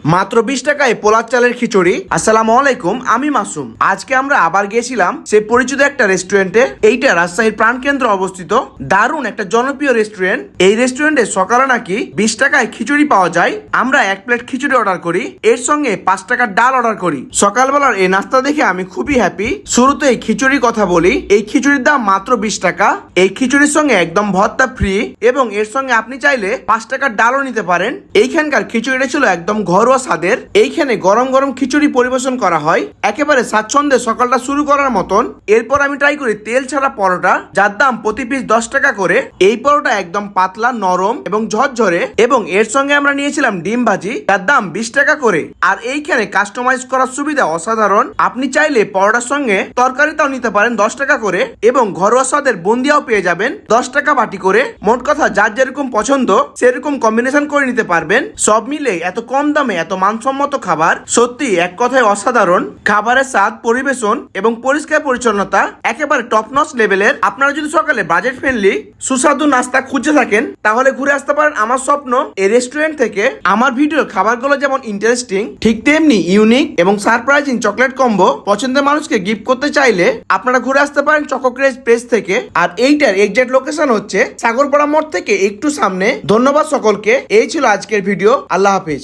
মাত্র 20 টাকায় পোলার চালের খিচুড়ি। আসসালামু আলাইকুম, আমি মাসুম। আজকে আমরা আবার গিয়েছিলাম সেই পরিচিত একটা রেস্টুরেন্টে। এইটা রাজশাহীর প্রাণকেন্দ্র অবস্থিত, দারুণ একটা জনপ্রিয় রেস্টুরেন্ট। এই রেস্টুরেন্টে সকালে নাকি 20 টাকায় খিচুড়ি পাওয়া যায়। আমরা 1 প্লেট খিচুড়ি অর্ডার করি, এর সঙ্গে 5 টাকার ডাল অর্ডার করি। সকালবেলার এই নাস্তা দেখে আমি খুবই হ্যাপি। শুরুতে এই খিচুড়ির কথা বলি। এই খিচুড়ির দাম মাত্র 20 টাকা। এই খিচুড়ির সঙ্গে একদম ভর্তা ফ্রি, এবং এর সঙ্গে আপনি চাইলে 5 টাকার ডালও নিতে পারেন। এইখানকার খিচুড়িটা ছিল একদম ঘরোয়া স্বাদের। এইখানে গরম গরম খিচুড়ি পরিবেশন করা হয়, একেবারে স্বাচ্ছন্দ্যে সকালটা শুরু করার মতন। এরপর আমি ট্রাই করি তেল ছাড়া পরোটা, যার দাম প্রতি পিস 10 টাকা করে। এই পরোটা একদম পাতলা, নরম এবং ঝরঝরে, এবং এর সঙ্গে আমরা নিয়েছিলাম ডিম ভাজি, যার দাম 20 টাকা করে। আর এইখানে কাস্টমাইজ করার সুবিধা অসাধারণ। আপনি চাইলে পরোটার সঙ্গে তরকারিটাও নিতে পারেন 10 টাকা করে, এবং ঘরোয়া স্বাদের বুন্দিয়াও পেয়ে যাবেন 10 টাকা বাটি করে। মোট কথা যার যেরকম পছন্দ সেরকম কম্বিনেশন করে নিতে পারবেন। সব মিলে এত কম দামে এত মানসম্মত খাবার সত্যি এক কথায় অসাধারণ। খাবারের স্বাদ, পরিবেশন এবং পরিষ্কার পরিচ্ছন্নতা একেবারে টপ নচ লেভেলের। আপনারা যদি সকালে বাজেট ফ্রেন্ডলি সুস্বাদু নাস্তা খুঁজে থাকেন, তাহলে ঘুরে আসতে পারেন আমার স্বপ্ন এই রেস্টুরেন্ট থেকে। আমার ভিডিওর খাবারগুলো যেমন ইন্টারেস্টিং, ঠিক তেমনি ইউনিক এবং সারপ্রাইজিং চকলেট কম্বো পছন্দের মানুষকে গিফট করতে চাইলে আপনারা ঘুরে আসতে পারেন চকোক্রেজ পেজ থেকে। আর এইটার এক্সাক্ট লোকেশন হচ্ছে সাগরপাড়া মোড় থেকে একটু সামনে। ধন্যবাদ সকলকে। এই ছিল আজকের ভিডিও। আল্লাহ হাফেজ।